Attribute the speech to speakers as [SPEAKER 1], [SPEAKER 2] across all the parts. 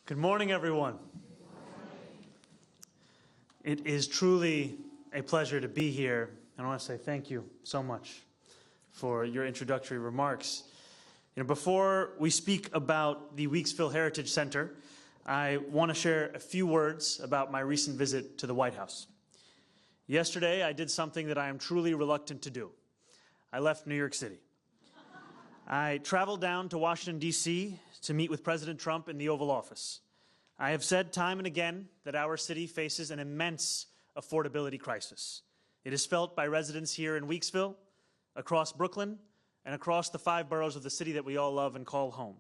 [SPEAKER 1] Good morning, everyone. It is truly a pleasure to be here. And I want to say thank you so much for your introductory remarks. Before we speak about the Weeksville Heritage Center, I want to share a few words about my recent visit to the White House. Yesterday, I did something that I am truly reluctant to do. I left New York City. I traveled down to Washington, D.C. to meet with President Trump in the Oval Office. I have said time and again that our city faces an immense affordability crisis. It is felt by residents here in Weeksville, across Brooklyn, and across the 5 boroughs of the city that we all love and call home.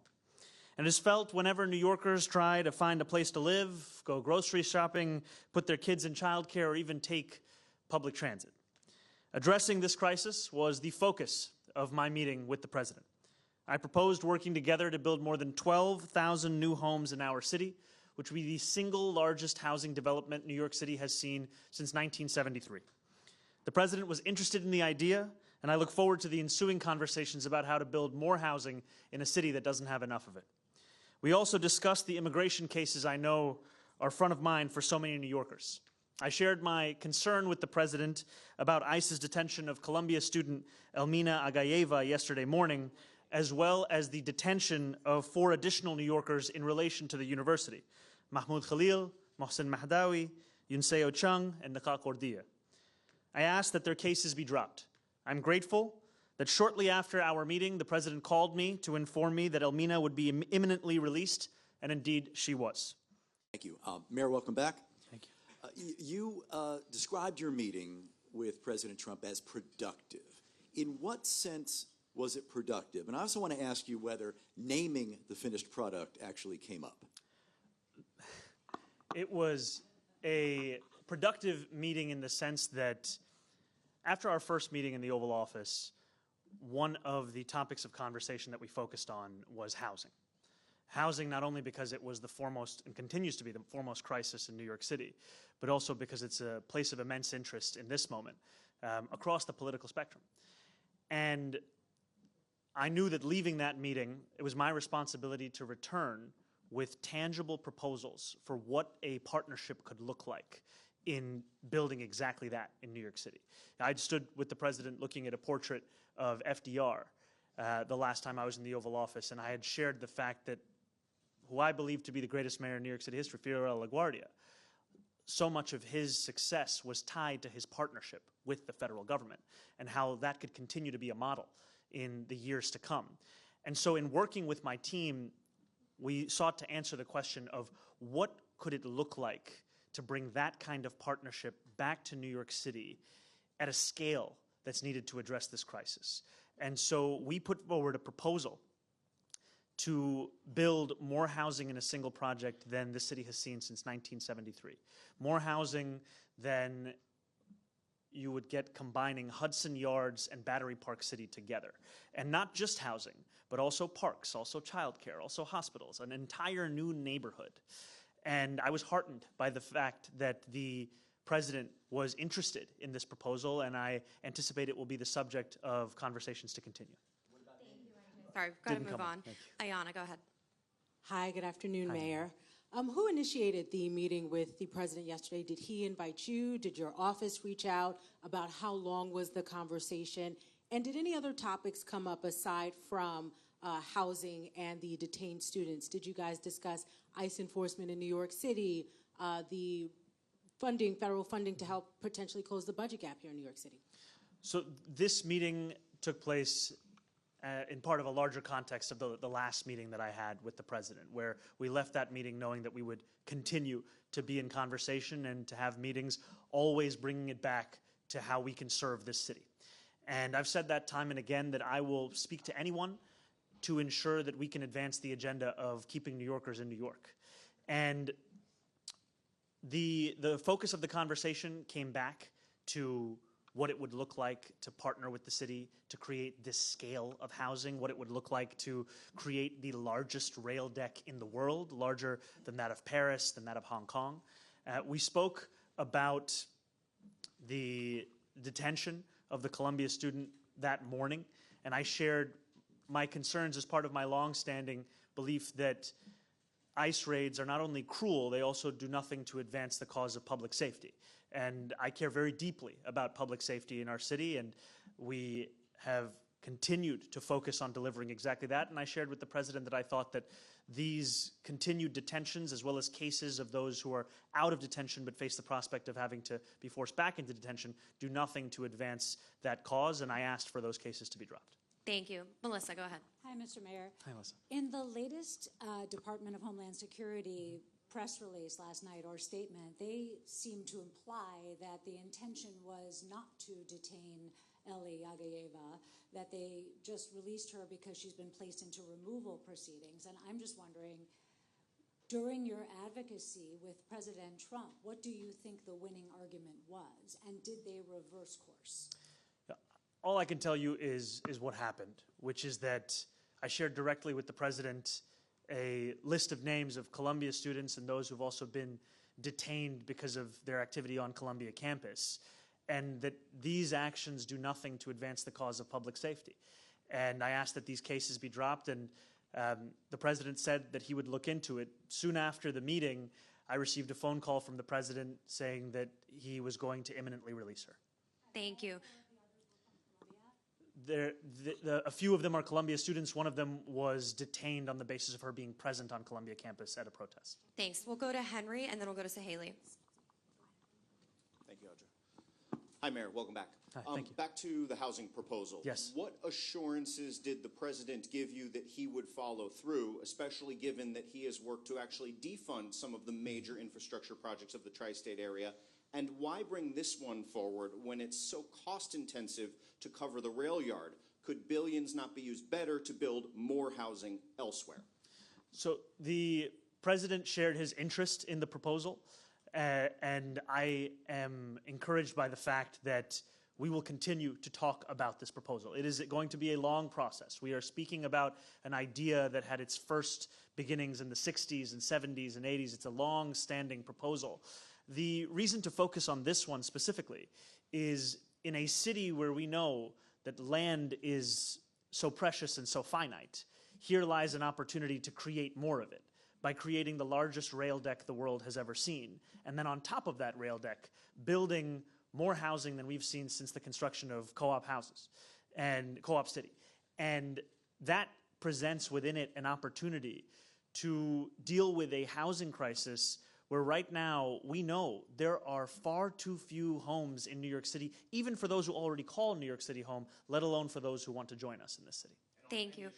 [SPEAKER 1] And it is felt whenever New Yorkers try to find a place to live, go grocery shopping, put their kids in childcare, or even take public transit. Addressing this crisis was the focus of my meeting with the President. I proposed working together to build more than 12,000 new homes in our city, which will be the single largest housing development New York City has seen since 1973. The President was interested in the idea, and I look forward to the ensuing conversations about how to build more housing in a city that doesn't have enough of it. We also discussed the immigration cases I know are front of mind for so many New Yorkers. I shared my concern with the President about ICE's detention of Columbia student Elmina Agayeva yesterday morning, as well as the detention of 4 additional New Yorkers in relation to the university: Mahmoud Khalil, Mohsen Mahdawi, Yunseo Chung, and Naqa Kordia. I asked that their cases be dropped. I'm grateful that shortly after our meeting, the President called me to inform me that Elmina would be imminently released, and indeed she was.
[SPEAKER 2] Thank you. Mayor, welcome back.
[SPEAKER 1] Thank you.
[SPEAKER 2] You described your meeting with President Trump as productive. In what sense was it productive? And I also want to ask you whether naming the finished product actually came up.
[SPEAKER 1] It was a productive meeting in the sense that after our first meeting in the Oval Office, one of the topics of conversation that we focused on was housing. Housing, not only because it was the foremost and continues to be the foremost crisis in New York City, but also because it's a place of immense interest in this moment across the political spectrum. And I knew that leaving that meeting, it was my responsibility to return with tangible proposals for what a partnership could look like in building exactly that in New York City. I'd stood with the President looking at a portrait of FDR the last time I was in the Oval Office, and I had shared the fact that who I believe to be the greatest mayor in New York City history, Fiorello LaGuardia, so much of his success was tied to his partnership with the federal government and how that could continue to be a model in the years to come. And so in working with my team, we sought to answer the question of what could it look like to bring that kind of partnership back to New York City at a scale that's needed to address this crisis. And so we put forward a proposal to build more housing in a single project than the city has seen since 1973. More housing than you would get combining Hudson Yards and Battery Park City together. And not just housing, but also parks, also childcare, also hospitals, an entire new neighborhood. And I was heartened by the fact that the President was interested in this proposal, and I anticipate it will be the subject of conversations to continue.
[SPEAKER 3] Sorry, we've got to move on. Ayanna, go ahead.
[SPEAKER 4] Hi, good afternoon, Mayor. Who initiated the meeting with the President yesterday? Did he invite you? Did your office reach out? About how long was the conversation? And did any other topics come up aside from housing and the detained students? Did you guys discuss ICE enforcement in New York City, the funding, federal funding to help potentially close the budget gap here in New York City?
[SPEAKER 1] So this meeting took place in part of a larger context of the last meeting that I had with the President, where we left that meeting knowing that we would continue to be in conversation and to have meetings, always bringing it back to how we can serve this city. And I've said that time and again that I will speak to anyone to ensure that we can advance the agenda of keeping New Yorkers in New York. And the focus of the conversation came back to what it would look like to partner with the city to create this scale of housing, what it would look like to create the largest rail deck in the world, larger than that of Paris, than that of Hong Kong. We spoke about the detention of the Columbia student that morning, and I shared my concerns as part of my long-standing belief that ICE raids are not only cruel, they also do nothing to advance the cause of public safety. And I care very deeply about public safety in our city, and we have continued to focus on delivering exactly that. And I shared with the president that I thought that these continued detentions, as well as cases of those who are out of detention but face the prospect of having to be forced back into detention, do nothing to advance that cause, and I asked for those cases to be dropped.
[SPEAKER 3] Thank you. Melissa, go ahead.
[SPEAKER 5] Hi, Mr. Mayor.
[SPEAKER 1] Hi, Melissa.
[SPEAKER 5] In the latest Department of Homeland Security press release last night or statement, they seem to imply that the intention was not to detain Eli Agayeva, that they just released her because she's been placed into removal proceedings. And I'm just wondering, during your advocacy with President Trump, what do you think the winning argument was? And did they reverse course?
[SPEAKER 1] All I can tell you is what happened, which is that I shared directly with the president a list of names of Columbia students and those who've also been detained because of their activity on Columbia campus, and that these actions do nothing to advance the cause of public safety. And I asked that these cases be dropped, and the president said that he would look into it. Soon after the meeting, I received a phone call from the president saying that he was going to imminently release her.
[SPEAKER 3] Thank you.
[SPEAKER 1] A few of them are Columbia students. One of them was detained on the basis of her being present on Columbia campus at a protest.
[SPEAKER 3] Thanks. We'll go to Henry, and then we'll go to Sahaley.
[SPEAKER 6] Thank you, Audra. Hi, Mayor. Welcome back.
[SPEAKER 1] Hi, thank you.
[SPEAKER 6] Back to the housing proposal.
[SPEAKER 1] Yes.
[SPEAKER 6] What assurances did the president give you that he would follow through, especially given that he has worked to actually defund some of the major infrastructure projects of the tri-state area? And why bring this one forward when it's so cost-intensive to cover the rail yard? Could billions not be used better to build more housing elsewhere?
[SPEAKER 1] So the president shared his interest in the proposal, and I am encouraged by the fact that we will continue to talk about this proposal. It is going to be a long process. We are speaking about an idea that had its first beginnings in the 60s and 70s and 80s. It's a long-standing proposal. The reason to focus on this one specifically is in a city where we know that land is so precious and so finite, here lies an opportunity to create more of it by creating the largest rail deck the world has ever seen. And then on top of that rail deck, building more housing than we've seen since the construction of co-op houses and Co-op City. And that presents within it an opportunity to deal with a housing crisis where right now we know there are far too few homes in New York City, even for those who already call New York City home, let alone for those who want to join us in this city.
[SPEAKER 3] Thank you.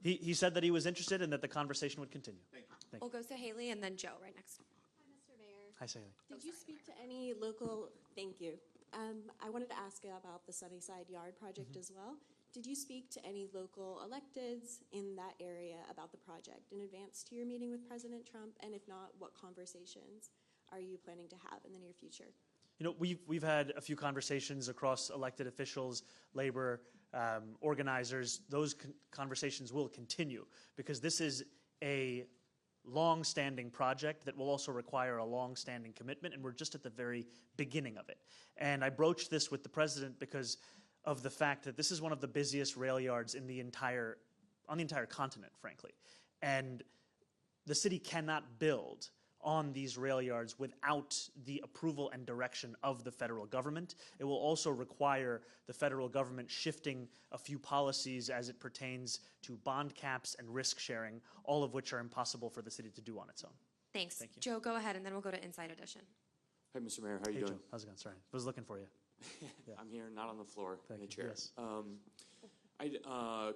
[SPEAKER 1] He said that he was interested and that the conversation would continue.
[SPEAKER 6] Thank you.
[SPEAKER 3] We'll go to Haley and then Joe right next.
[SPEAKER 7] Hi, Mr. Mayor.
[SPEAKER 1] Hi, Saley.
[SPEAKER 7] Did you speak to any local, thank you. I wanted to ask about the Sunnyside Yard project as well. Did you speak to any local electeds in that area about the project in advance to your meeting with President Trump? And if not, what conversations are you planning to have in the near future?
[SPEAKER 1] You know, we've had a few conversations across elected officials, labor organizers. Those conversations will continue because this is a long-standing project that will also require a long-standing commitment, and we're just at the very beginning of it. And I broached this with the president because of the fact that this is one of the busiest rail yards in the entire continent, frankly. And the city cannot build on these rail yards without the approval and direction of the federal government. It will also require the federal government shifting a few policies as it pertains to bond caps and risk sharing, all of which are impossible for the city to do on its own.
[SPEAKER 3] Thanks.
[SPEAKER 1] Thank you.
[SPEAKER 3] Joe, go ahead, and then we'll go to Inside Edition.
[SPEAKER 8] Hi, Mr. Mayor. How are you
[SPEAKER 1] Hey,
[SPEAKER 8] doing?
[SPEAKER 1] Joe. How's it going? Sorry. I was looking for you.
[SPEAKER 8] I'm here, not on the floor,
[SPEAKER 1] Thank
[SPEAKER 8] in the
[SPEAKER 1] you.
[SPEAKER 8] chair.
[SPEAKER 1] Yes.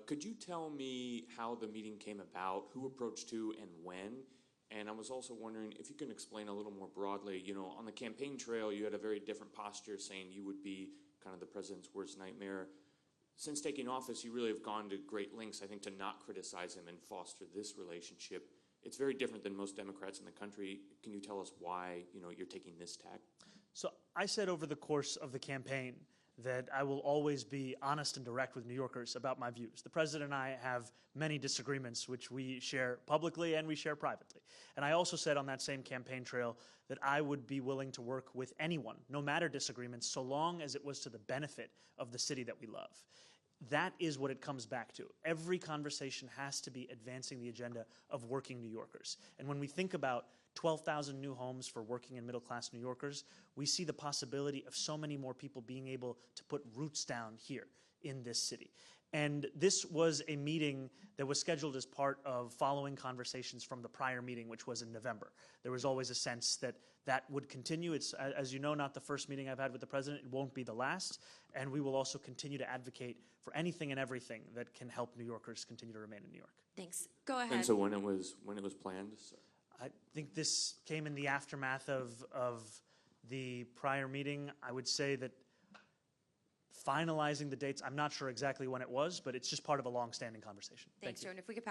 [SPEAKER 8] Could you tell me how the meeting came about, who approached who, and when? And I was also wondering if you can explain a little more broadly, you know, on the campaign trail, you had a very different posture saying you would be kind of the president's worst nightmare. Since taking office, you really have gone to great lengths, I think, to not criticize him and foster this relationship. It's very different than most Democrats in the country. Can you tell us why, you know, you're taking this tack?
[SPEAKER 1] So I said over the course of the campaign that I will always be honest and direct with New Yorkers about my views. The president and I have many disagreements, which we share publicly and we share privately. And I also said on that same campaign trail that I would be willing to work with anyone, no matter disagreements, so long as it was to the benefit of the city that we love. that is what it comes back to. Every conversation has to be advancing the agenda of working New Yorkers. And when we think about 12,000 new homes for working and middle-class New Yorkers, we see the possibility of so many more people being able to put roots down here in this city. And this was a meeting that was scheduled as part of following conversations from the prior meeting, which was in November. There was always a sense that that would continue. It's, as you know, not the first meeting I've had with the president. It won't be the last. And we will also continue to advocate for anything and everything that can help New Yorkers continue to remain in New York.
[SPEAKER 3] Thanks. Go ahead.
[SPEAKER 8] And so when it was planned? Sorry.
[SPEAKER 1] I think this came in the aftermath of the prior meeting. I would say that finalizing the dates, I'm not sure exactly when it was, but it's just part of a long-standing conversation.
[SPEAKER 3] Thanks,
[SPEAKER 1] Thank you.
[SPEAKER 3] Joan. If we could pass